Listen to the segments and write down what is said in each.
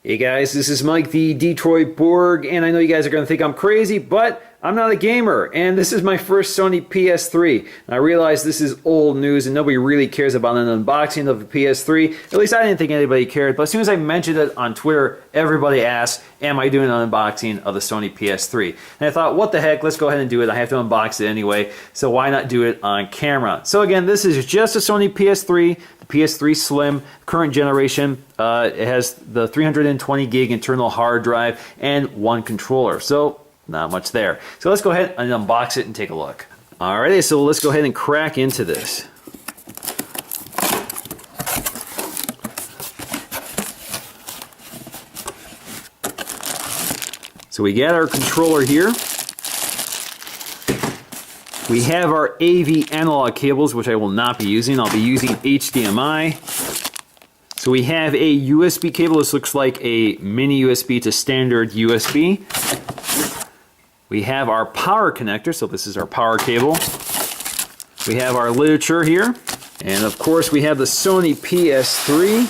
Hey guys, this is Mike the Detroit Borg, and I know you guys are going to think I'm crazy, but I'm not a gamer, and this is my first Sony PS3. And I realize this is old news and nobody really cares about an unboxing of the PS3. At least I didn't think anybody cared, but as soon as I mentioned it on Twitter, everybody asked, am I doing an unboxing of the Sony PS3? And I thought, what the heck, let's go ahead and do it. I have to unbox it anyway, so why not do it on camera? So again, this is just a Sony PS3, the PS3 Slim, current generation. It has the 320 gig internal hard drive and one controller. So not much there. So let's go ahead and unbox it and take a look. Alrighty, so let's go ahead and crack into this. So we got our controller here. We have our AV analog cables, which I will not be using. I'll be using HDMI. So we have a USB cable. This looks like a mini USB to standard USB. We have our power connector, so this is our power cable. We have our literature here. And of course we have the Sony PS3.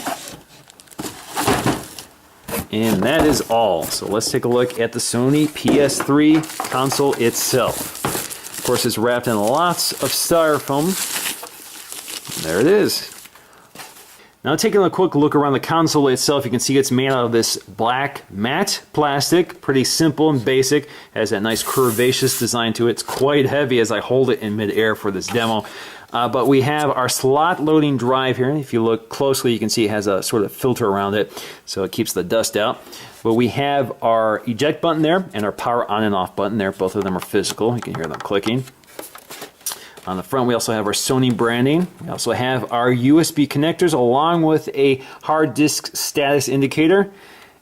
And that is all. So let's take a look at the Sony PS3 console itself. Of course it's wrapped in lots of styrofoam. And there it is. Now taking a quick look around the console itself, you can see it's made out of this black matte plastic, pretty simple and basic, has that nice curvaceous design to it. It's quite heavy as I hold it in midair for this demo. But we have our slot loading drive here. If you look closely, you can see it has a sort of filter around it, so it keeps the dust out. But we have our eject button there and our power on and off button there. Both of them are physical. You can hear them clicking. On the front, we also have our Sony branding. We also have our USB connectors along with a hard disk status indicator.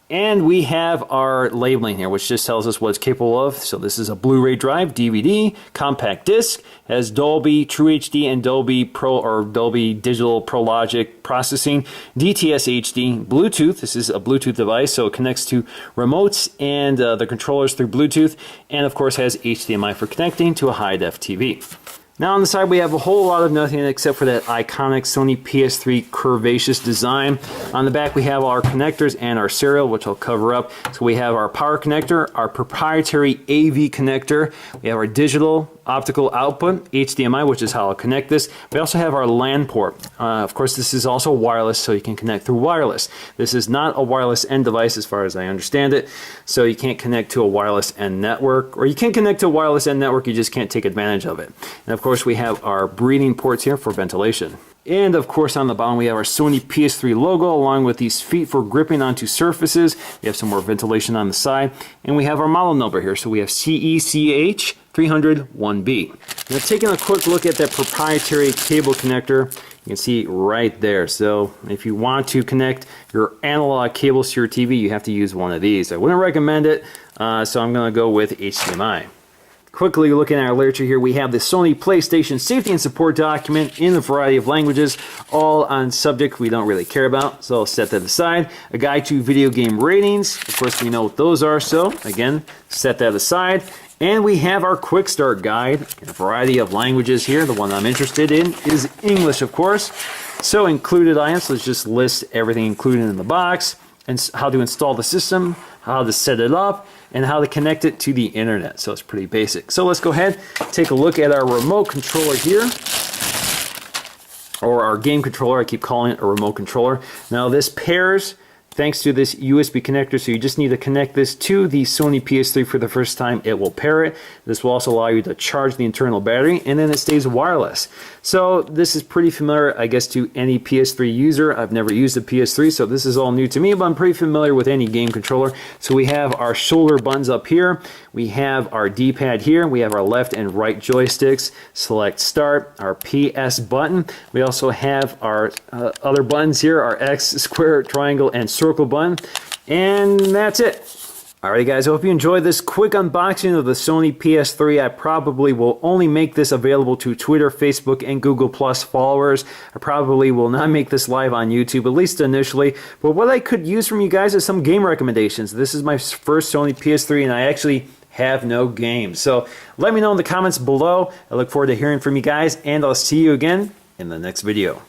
And we have our labeling here, which just tells us what it's capable of. So this is a Blu-ray drive, DVD, compact disc, has Dolby True HD and Dolby Pro or Dolby Digital Pro Logic processing, DTS HD, Bluetooth. This is a Bluetooth device, so it connects to remotes and the controllers through Bluetooth, and of course has HDMI for connecting to a high-def TV. Now on the side we have a whole lot of nothing except for that iconic Sony PS3 curvaceous design. On the back we have our connectors and our serial, which I'll cover up. So we have our power connector, our proprietary AV connector, we have our digital optical output, HDMI, which is how I'll connect this. We also have our LAN port. Of course this is also wireless, so you can connect through wireless. This is not a wireless end device as far as I understand it, so you can't connect to a wireless end network, or you can connect to a wireless end network, you just can't take advantage of it. And of course we have our breathing ports here for ventilation. And of course on the bottom we have our Sony PS3 logo along with these feet for gripping onto surfaces. We have some more ventilation on the side, and we have our model number here. So we have CECH 301B. Now taking a quick look at that proprietary cable connector, you can see right there. So if you want to connect your analog cables to your TV, you have to use one of these. I wouldn't recommend it, so I'm going to go with HDMI. Quickly looking at our literature here, we have the Sony PlayStation Safety and Support document in a variety of languages, all on subject we don't really care about, so I'll set that aside. A guide to video game ratings, of course we know what those are, so again, set that aside. And we have our quick start guide in a variety of languages here. The one I'm interested in is English, of course. So included items, let's just list everything included in the box, and how to install the system, how to set it up, and how to connect it to the internet. So it's pretty basic. So let's go ahead, take a look at our remote controller here, or our game controller. I keep calling it a remote controller. Now this pairs thanks to this USB connector, so you just need to connect this to the Sony PS3 for the first time. It will pair it. This will also allow you to charge the internal battery, and then it stays wireless. So this is pretty familiar, I guess, to any PS3 user. I've never used a PS3, so this is all new to me, but I'm pretty familiar with any game controller. So we have our shoulder buttons up here. We have our D-pad here. We have our left and right joysticks. Select start, our PS button. We also have our other buttons here, our X, square, triangle, and circle button. And that's it. Alright guys, I hope you enjoyed this quick unboxing of the Sony PS3. I probably will only make this available to Twitter, Facebook, and Google Plus followers. I probably will not make this live on YouTube, at least initially. But what I could use from you guys is some game recommendations. This is my first Sony PS3 and I actually have no games. So let me know in the comments below. I look forward to hearing from you guys, and I'll see you again in the next video.